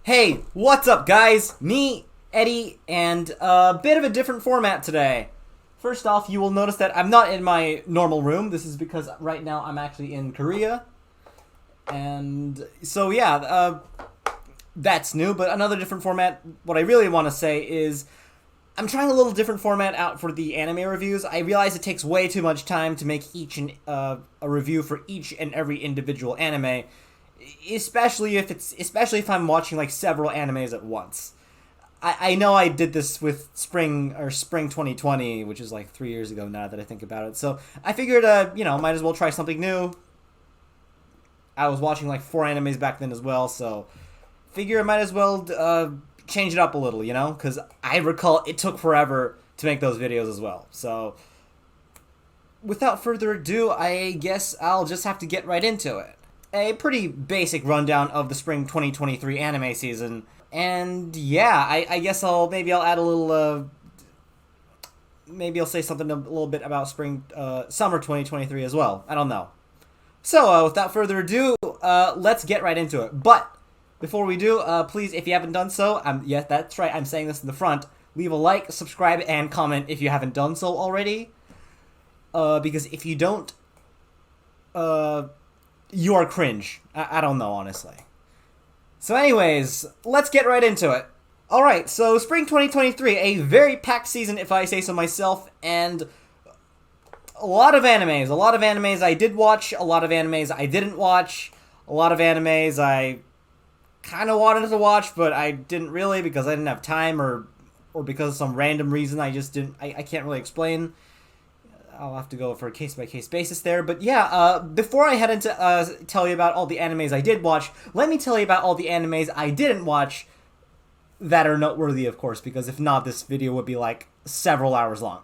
Hey, what's up, guys? Me, Eddie, and a bit of a different format today. First off, you will notice that I'm not in my normal room. This is because right now I'm actually in Korea. And so, yeah, that's new, but another different format. What I really want to say is I'm trying a little different format out for the anime reviews. I realize it takes way too much time to make a review for each and every individual anime, especially if I'm watching like several animes at once. I know I did this with spring 2020, which is like 3 years ago now that I think about it. So I figured, might as well try something new. I was watching like 4 animes back then as well, so figure I might as well change it up a little, because I recall it took forever to make those videos as well. So without further ado, I guess I'll just have to get right into it. A pretty basic rundown of the spring 2023 anime season. And yeah, I guess I'll add a little, maybe I'll say something a little bit about summer 2023 as well. I don't know. So without further ado, let's get right into it. But before we do, please, if you haven't done so, yes, that's right, I'm saying this in the front, leave a like, subscribe, and comment if you haven't done so already. Because if you don't, you are cringe. I don't know, honestly. So anyways, let's get right into it. Alright, so spring 2023, a very packed season if I say so myself, and a lot of animes. A lot of animes I did watch, a lot of animes I didn't watch, a lot of animes I kind of wanted to watch, but I didn't really because I didn't have time or because of some random reason I just didn't, I can't really explain. I'll have to go for a case-by-case basis there. But yeah, before I head into tell you about all the animes I did watch, let me tell you about all the animes I didn't watch that are noteworthy, of course, because if not, this video would be like several hours long.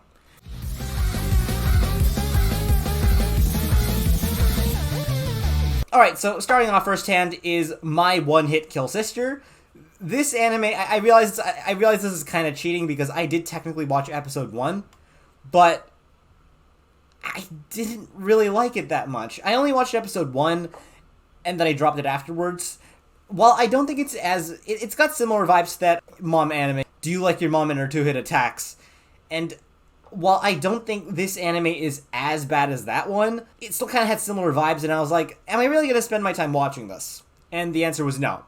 Alright, so starting off firsthand is My One Hit Kill Sister. This anime, I realize this is kind of cheating because I did technically watch episode 1, but I didn't really like it that much. I only watched episode 1, and then I dropped it afterwards. While I don't think it's got similar vibes to that mom anime, Do You Like Your Mom and Her Two-Hit Attacks? And while I don't think this anime is as bad as that one, it still kind of had similar vibes, and I was like, am I really going to spend my time watching this? And the answer was no.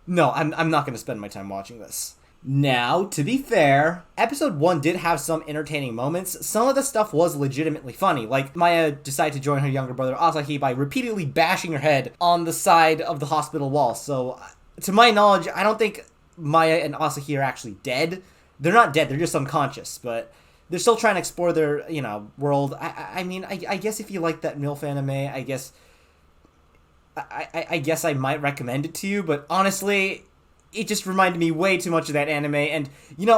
No, I'm not going to spend my time watching this. Now, to be fair, episode 1 did have some entertaining moments. Some of the stuff was legitimately funny, like Maya decided to join her younger brother Asahi by repeatedly bashing her head on the side of the hospital wall. So, to my knowledge, I don't think Maya and Asahi are actually dead. They're not dead, they're just unconscious, but they're still trying to explore their, world. I guess if you like that MILF anime, I guess I might recommend it to you, but honestly, it just reminded me way too much of that anime, and,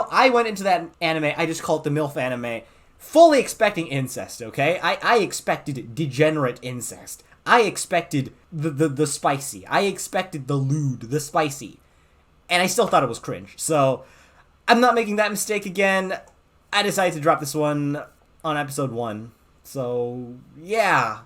I went into that anime, I just call it the MILF anime, fully expecting incest, okay? I expected degenerate incest. I expected the spicy. I expected the lewd, the spicy. And I still thought it was cringe, so I'm not making that mistake again. I decided to drop this one on episode 1, so, yeah.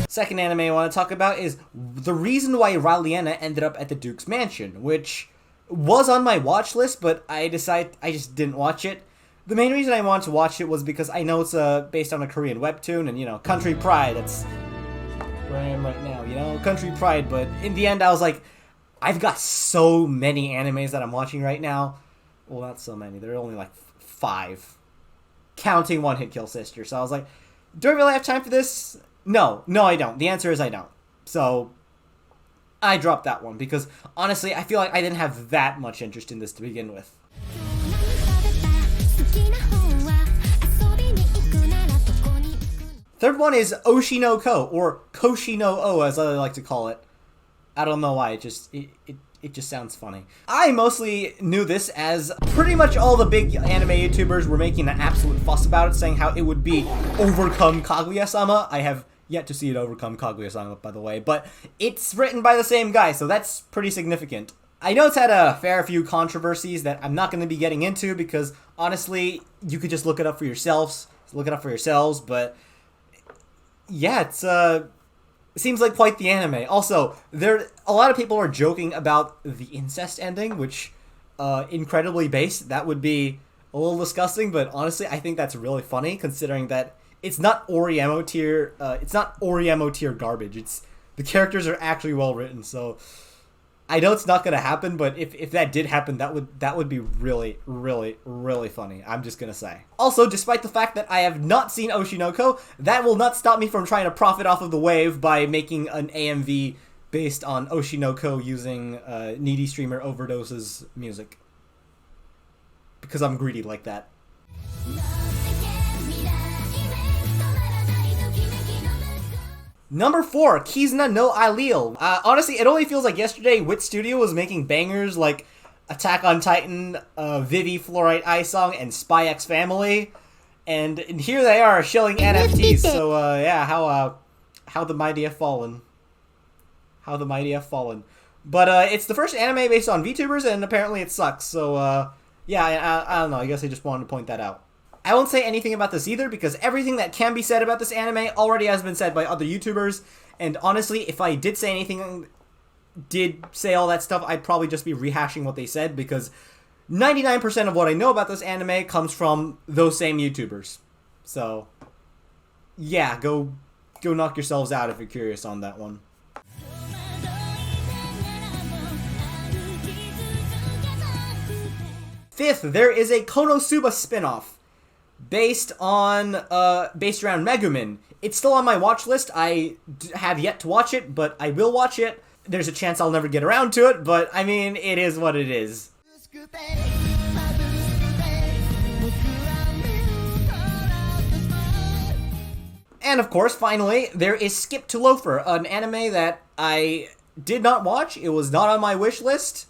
Second anime I want to talk about is the reason why Raeliana ended up at the Duke's Mansion, which was on my watch list, but I just didn't watch it. The main reason I wanted to watch it was because I know it's based on a Korean webtoon, and, Country Pride, that's where I am right now, Country Pride, but in the end I was like, I've got so many animes that I'm watching right now. Well, not so many, there are only like 5, counting One Hit Kill Sister, so I was like, do I really have time for this? No, I don't. The answer is I don't. So, I dropped that one because, honestly, I feel like I didn't have that much interest in this to begin with. Third one is Oshi No Ko, or Koshi no O, as I like to call it. I don't know why, it just sounds funny. I mostly knew this as pretty much all the big anime YouTubers were making an absolute fuss about it, saying how it would be overcome Kaguya-sama. I have yet to see it overcome Kaguya-sama, by the way, but it's written by the same guy, so that's pretty significant. I know it's had a fair few controversies that I'm not going to be getting into because, honestly, you could just look it up for yourselves, but yeah, Seems like quite the anime. Also, a lot of people are joking about the incest ending, which, incredibly based. That would be a little disgusting, but honestly, I think that's really funny considering that it's not Oriemo tier. It's not Oriemo tier garbage. The characters are actually well written, so I know it's not gonna happen. But if that did happen, that would be really, really, really funny. I'm just gonna say. Also, despite the fact that I have not seen Oshi No Ko, that will not stop me from trying to profit off of the wave by making an AMV based on Oshi No Ko using Needy Streamer Overdoses music. Because I'm greedy like that. Number 4, Kizuna no Allele. Honestly, it only feels like yesterday Wit Studio was making bangers like Attack on Titan, Vivi Fluorite Ice Song, and Spy X Family. And here they are shilling NFTs. So, yeah, how the mighty have fallen. How the mighty have fallen. But it's the first anime based on VTubers, and apparently it sucks. So, yeah, I don't know. I guess I just wanted to point that out. I won't say anything about this either, because everything that can be said about this anime already has been said by other YouTubers, and honestly, if I did say anything, did say all that stuff, I'd probably just be rehashing what they said, because 99% of what I know about this anime comes from those same YouTubers. So, yeah, go knock yourselves out if you're curious on that one. Fifth, there is a Konosuba spinoff. Based around Megumin. It's still on my watch list. I have yet to watch it, but I will watch it. There's a chance I'll never get around to it, but I mean, it is what it is. And of course, finally, there is Skip to Loafer, an anime that I did not watch. It was not on my wish list.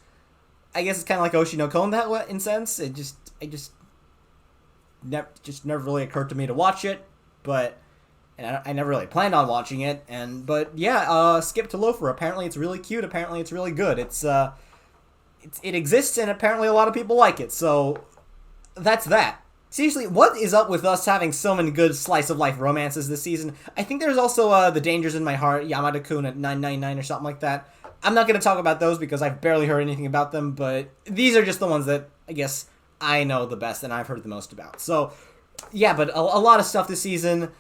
I guess it's kind of like Oshi No Ko in that in sense. Never really occurred to me to watch it, but I never really planned on watching it. But yeah, Skip to Loafer. Apparently, it's really cute. Apparently, it's really good. It exists, and apparently, a lot of people like it. So that's that. Seriously, what is up with us having so many good slice of life romances this season? I think there's also The Dangers in My Heart, Yamada-kun at 999 or something like that. I'm not going to talk about those because I've barely heard anything about them, but these are just the ones that I guess I know the best and I've heard the most about. So, yeah, but a lot of stuff this season.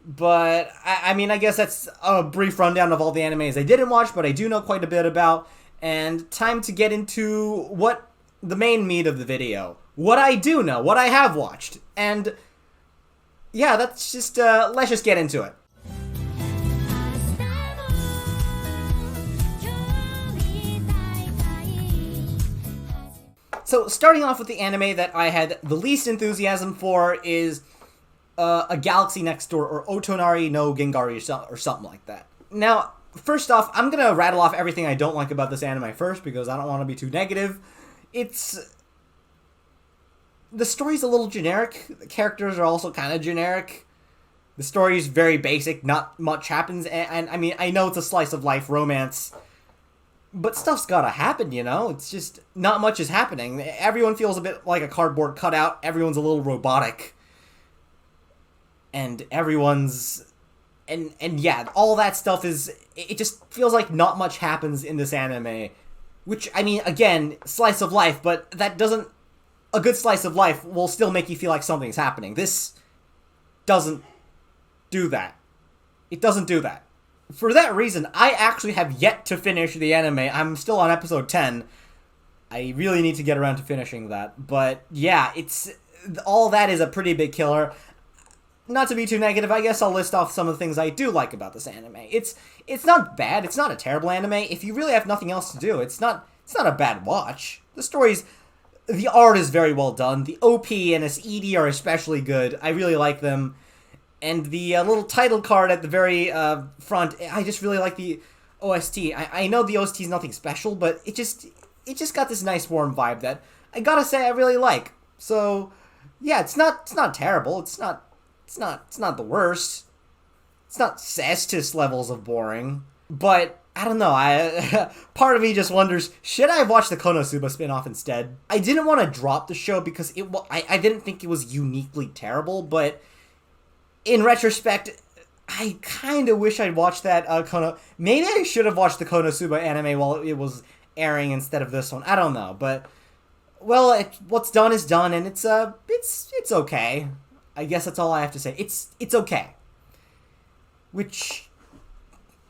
But, I mean, I guess that's a brief rundown of all the animes I didn't watch, but I do know quite a bit about. And time to get into what the main meat of the video. What I do know, what I have watched. And, yeah, that's just, let's just get into it. So, starting off with the anime that I had the least enthusiasm for is A Galaxy Next Door, or Otonari no Gengari, or something like that. Now, first off, I'm going to rattle off everything I don't like about this anime first, because I don't want to be too negative. The story's a little generic. The characters are also kind of generic. The story's very basic, not much happens, and I mean, I know it's a slice of life romance, but stuff's gotta happen, you know? It's just, not much is happening. Everyone feels a bit like a cardboard cutout. Everyone's a little robotic. And everyone's... And yeah, all that stuff is... It just feels like not much happens in this anime. Which, I mean, again, slice of life, but that doesn't... A good slice of life will still make you feel like something's happening. This doesn't do that. It doesn't do that. For that reason, I actually have yet to finish the anime. I'm still on episode 10. I really need to get around to finishing that. But yeah, all that is a pretty big killer. Not to be too negative, I guess I'll list off some of the things I do like about this anime. It's not bad. It's not a terrible anime. If you really have nothing else to do, it's not a bad watch. The art is very well done. The OP and its ED are especially good. I really like them. And the little title card at the very front, I just really like the OST. I know the OST is nothing special, but it just got this nice warm vibe that I gotta say I really like. So yeah, it's not terrible. It's not the worst. It's not Cestus levels of boring. But I don't know. Part of me just wonders, should I have watched the Konosuba spinoff instead? I didn't want to drop the show because I didn't think it was uniquely terrible, but in retrospect, I kind of wish I'd watched that maybe I should have watched the Konosuba anime while it was airing instead of this one. I don't know, but well, what's done is done, and it's okay. I guess that's all I have to say. It's okay. Which,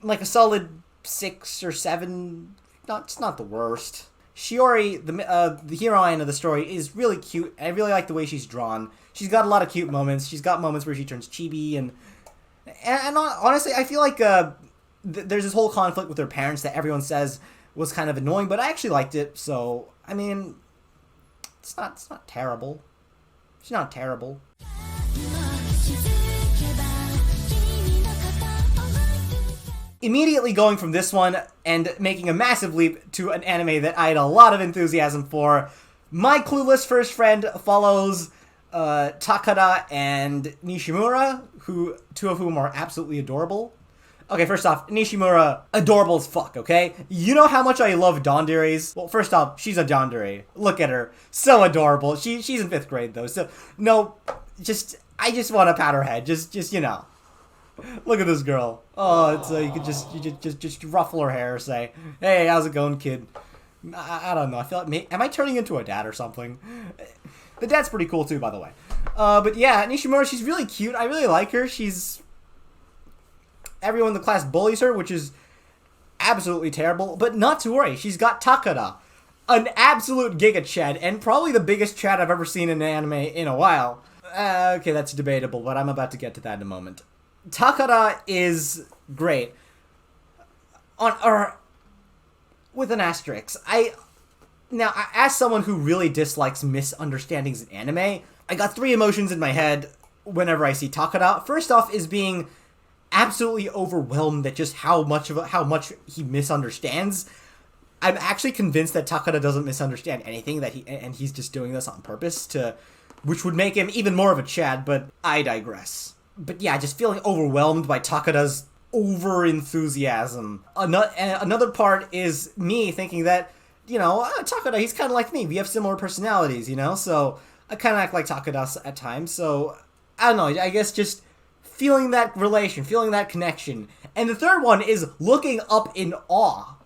like a solid 6 or 7. It's not the worst. Shiori, the heroine of the story, is really cute. I really like the way she's drawn. She's got a lot of cute moments. She's got moments where she turns chibi, and honestly, I feel like there's this whole conflict with her parents that everyone says was kind of annoying, but I actually liked it. So I mean, it's not terrible. It's not terrible. Immediately going from this one and making a massive leap to an anime that I had a lot of enthusiasm for. My Clueless first friend follows Takada and Nishimura, two of whom are absolutely adorable. Okay, first off, Nishimura, adorable as fuck, okay? You know how much I love danderes? Well, first off, she's a dandere. Look at her. So adorable. She's in 5th grade, though, so, no, I just want to pat her head. Just, you know. Look at this girl. Oh, it's you could just ruffle her hair, say, "Hey, how's it going, kid?" I don't know. I feel like am I turning into a dad or something? The dad's pretty cool too, by the way. But yeah, Nishimura, she's really cute. I really like her. Everyone in the class bullies her, which is absolutely terrible. But not to worry, she's got Takada, an absolute giga chad, and probably the biggest chad I've ever seen in an anime in a while. Okay, that's debatable, but I'm about to get to that in a moment. Takada is great. With an asterisk. As someone who really dislikes misunderstandings in anime, I got 3 emotions in my head whenever I see Takada. First off is being absolutely overwhelmed at just how much he misunderstands. I'm actually convinced that Takada doesn't misunderstand anything, and he's just doing this on purpose which would make him even more of a chad, but I digress. But yeah, just feeling overwhelmed by Takada's over-enthusiasm. Another part is me thinking that, Takada, he's kind of like me. We have similar personalities, so I kind of act like Takada at times. So, I don't know, I guess just feeling that relation, feeling that connection. And the third one is looking up in awe.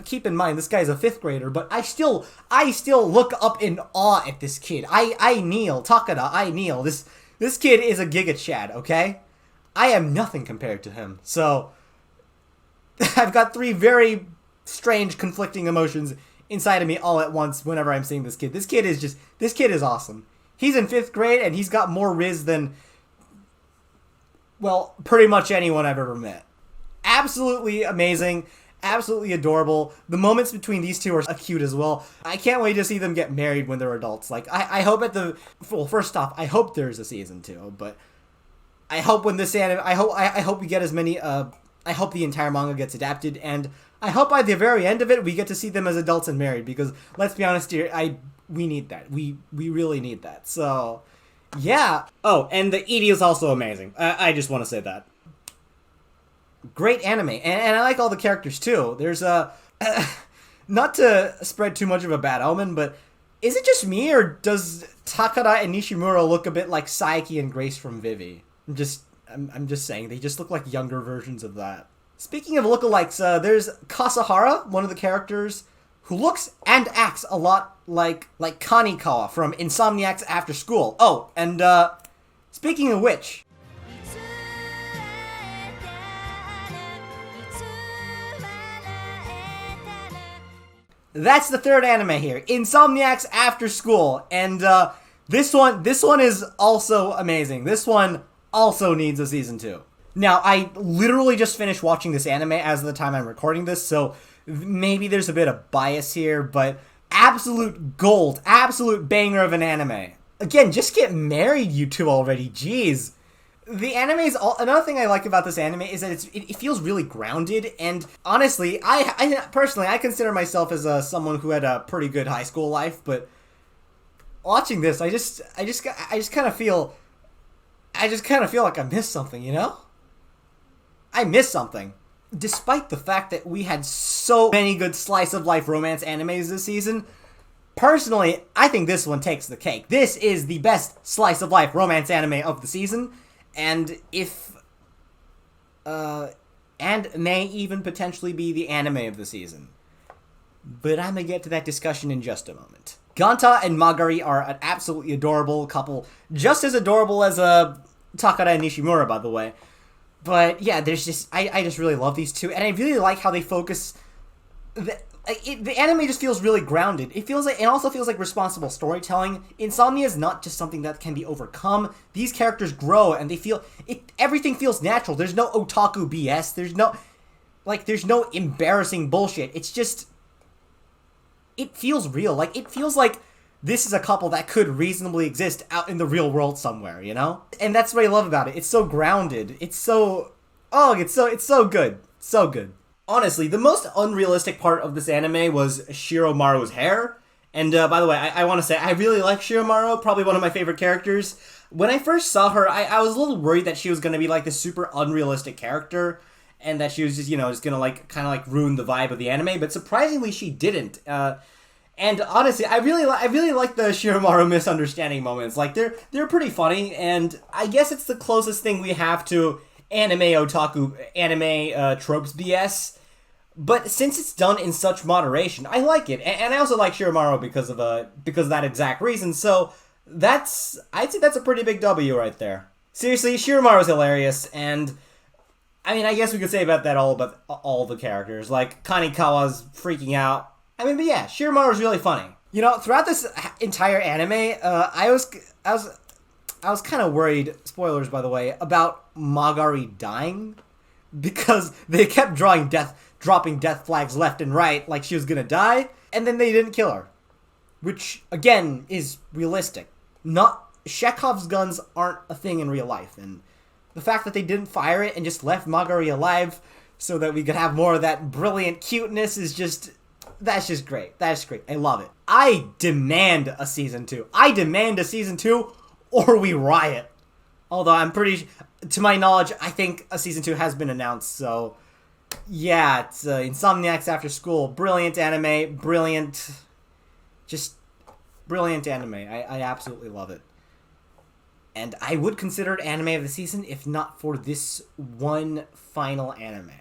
Keep in mind, this guy's a 5th grader, but I still look up in awe at this kid. I kneel. Takada, I kneel. This kid is a giga chad, okay? I am nothing compared to him. So, I've got 3 very strange, conflicting emotions inside of me all at once whenever I'm seeing this kid. This kid is awesome. He's in 5th grade, and he's got more riz than, well, pretty much anyone I've ever met. Absolutely amazing. Absolutely adorable. The moments between these two are cute as well. I can't wait to see them get married when they're adults. Like, I hope first off, I hope there's a season 2, but I hope when this anime, I hope we get as many, I hope the entire manga gets adapted, and I hope by the very end of it, we get to see them as adults and married, because, let's be honest here, we need that. We really need that. So, yeah. Oh, and the ED is also amazing. I just want to say that. Great anime, and I like all the characters too. There's not to spread too much of a bad omen, but is it just me, or does Takada and Nishimura look a bit like Saiki and Grace from Vivi? I'm just saying, they just look like younger versions of that. Speaking of lookalikes, there's Kasahara, one of the characters, who looks and acts a lot like Kanikawa from Insomniacs After School. Oh, and speaking of which, that's the third anime here, Insomniacs After School, and this one is also amazing. This one also needs a season 2. Now, I literally just finished watching this anime as of the time I'm recording this, so maybe there's a bit of bias here, but absolute gold, absolute banger of an anime. Again, just get married, you two already, jeez. The anime's another thing I like about this anime is that it feels really grounded, and honestly, I personally consider myself as someone who had a pretty good high school life, but watching this, I just kind of feel like I missed something, I missed something. Despite the fact that we had so many good slice of life romance animes this season, personally, I think this one takes the cake. This is the best slice of life romance anime of the season. And if and may even potentially be the anime of the season. But I'm gonna get to that discussion in just a moment. Ganta and Magari are an absolutely adorable couple, just as adorable as Takara and Nishimura, by the way. But yeah, there's just I just really love these two, and I really like how they focus. The anime just feels really grounded. It also feels like responsible storytelling. Insomnia is not just something that can be overcome. These characters grow, and everything feels natural. There's no otaku BS. There's no embarrassing bullshit. It's just, it feels real. Like, it feels like this is a couple that could reasonably exist out in the real world somewhere, you know? And that's what I love about it. It's so grounded. It's so good. So good. Honestly, the most unrealistic part of this anime was Shiromaru's hair. And by the way, I want to say, I really like Shiromaru, probably one of my favorite characters. When I first saw her, I was a little worried that she was going to be like this super unrealistic character, and that she was just, just going to like kind of like ruin the vibe of the anime, but surprisingly she didn't. And honestly, I really like the Shiromaru misunderstanding moments. Like, they're pretty funny, and I guess it's the closest thing we have to anime tropes BS. But since it's done in such moderation, I like it, and I also like Shiromaru because of that exact reason. So I'd say that's a pretty big W right there. Seriously, Shiromaru's hilarious, and I mean, I guess we could say about all the characters. Like, Kanekawa's freaking out. I mean, but yeah, Shiromaru's really funny. You know, throughout this entire anime, I was kind of worried, spoilers by the way, about Magari dying, because they kept dropping death flags left and right like she was gonna die, and then they didn't kill her. Which, again, is realistic. Chekhov's guns aren't a thing in real life, and the fact that they didn't fire it and just left Magari alive so that we could have more of that brilliant cuteness that's just great. That's great. I love it. I demand a season 2. Or we riot. Although to my knowledge, I think a season 2 has been announced, so yeah, it's Insomniacs After School. Brilliant anime, brilliant anime. I absolutely love it. And I would consider it anime of the season if not for this one final anime.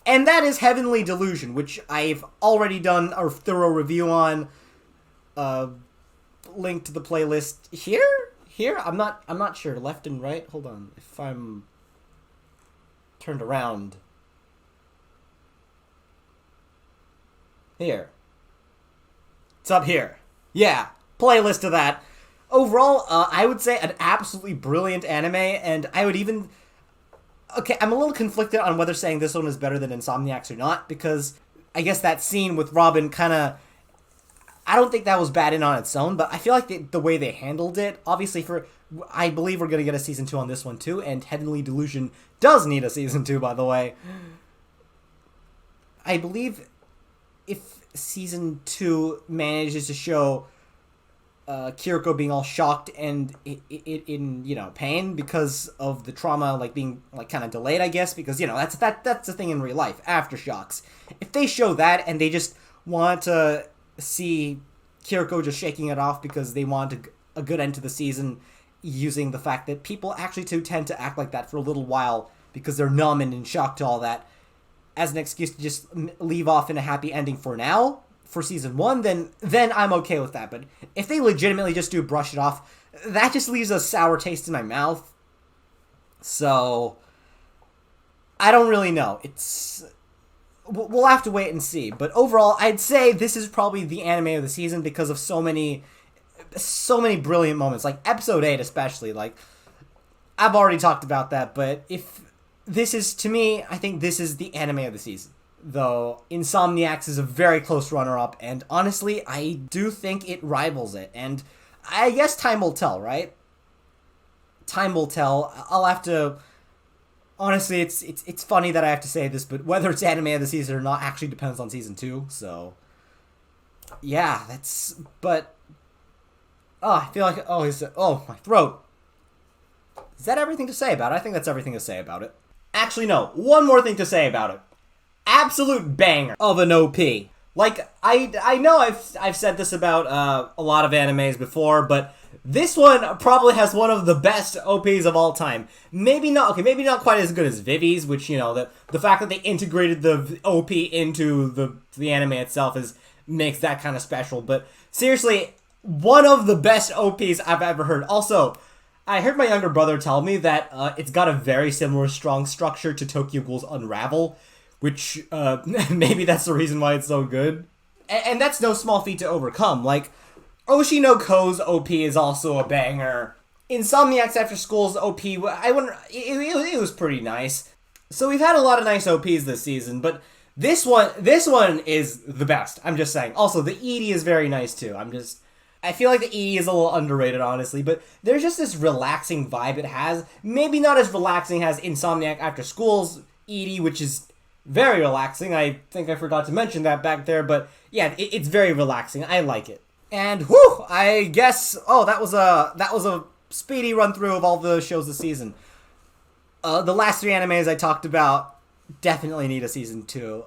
And that is Heavenly Delusion, which I've already done a thorough review on. Link to the playlist here? I'm not sure. Left and right? Hold on. If I'm turned around. Here. It's up here. Yeah. Playlist of that. Overall, I would say an absolutely brilliant anime, and I would even... Okay, I'm a little conflicted on whether saying this one is better than Insomniacs or not, because I guess that scene with Robin kind of... I don't think that was bad in on its own, but I feel like the way they handled it, obviously I believe we're going to get a Season 2 on this one too, and Heavenly Delusion does need a Season 2, by the way. I believe if Season 2 manages to show Kiriko being all shocked and in pain because of the trauma, like being like kind of delayed, I guess, because that's the thing in real life, aftershocks. If they show that and they just want to see Kiriko just shaking it off because they want a good end to the season, using the fact that people actually tend to act like that for a little while because they're numb and in shock to all that, as an excuse to just leave off in a happy ending for now, for season 1, then I'm okay with that. But if they legitimately just do brush it off, that just leaves a sour taste in my mouth. So I don't really know. We'll have to wait and see. But overall, I'd say this is probably the anime of the season because of so many brilliant moments, like episode 8 especially. Like, I've already talked about that, but if this is, to me, I think this is the anime of the season. Though Insomniacs is a very close runner-up, and honestly, I do think it rivals it. And I guess time will tell, right? Time will tell. I'll have to... Honestly, it's funny that I have to say this, but whether it's anime of the season or not actually depends on season 2, so... Yeah, that's... But... Oh, I feel like... Oh, my throat. Is that everything to say about it? I think that's everything to say about it. Actually, no. One more thing to say about it. absolute banger of an OP. Like, I know I've said this about a lot of animes before, but this one probably has one of the best OPs of all time. Maybe not quite as good as Vivi's, which, you know, the fact that they integrated the OP into the anime itself makes that kind of special. But seriously, one of the best OPs I've ever heard. Also, I heard my younger brother tell me that it's got a very similar strong structure to Tokyo Ghoul's Unravel, which maybe that's the reason why it's so good. And that's no small feat to overcome. Like, Oshi No Ko's OP is also a banger. Insomniacs After School's OP, it was pretty nice. So we've had a lot of nice OPs this season, but this one is the best. I'm just saying. Also, the ED is very nice too. I feel like the ED is a little underrated, honestly, but there's just this relaxing vibe it has. Maybe not as relaxing as Insomniac After School's ED, which is very relaxing. I think I forgot to mention that back there, but yeah, it's very relaxing. I like it. And whew, I guess that was a speedy run through of all the shows this season. The last 3 animes I talked about definitely need a season 2.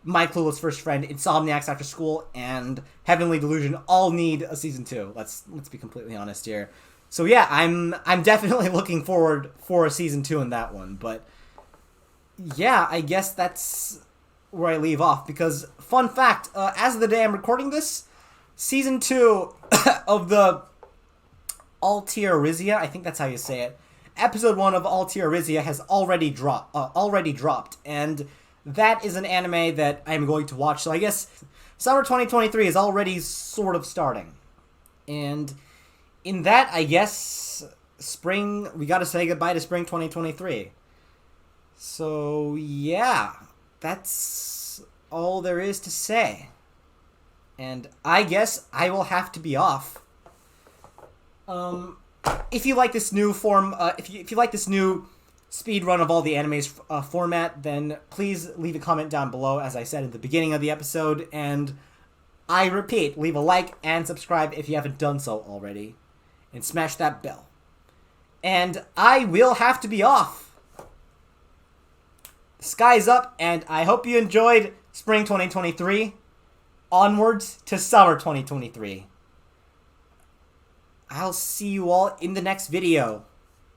My Clueless First Friend, Insomniacs After School, and Heavenly Delusion all need a season 2. Let's be completely honest here. So yeah, I'm definitely looking forward for a season 2 in that one. But yeah, I guess that's where I leave off, because fun fact, as of the day I'm recording this, season 2 of the Allele, I think that's how you say it, episode 1 of Allele has already dropped, and that is an anime that I'm going to watch. So I guess summer 2023 is already sort of starting, and in that, I guess we gotta say goodbye to spring 2023. So yeah, that's all there is to say. And I guess I will have to be off. If you like this new if you like this new speed run of all the animes format, then please leave a comment down below, as I said at the beginning of the episode. And I repeat, leave a like and subscribe if you haven't done so already, and smash that bell. And I will have to be off. The sky's up, and I hope you enjoyed spring 2023. Onwards to summer 2023. I'll see you all in the next video.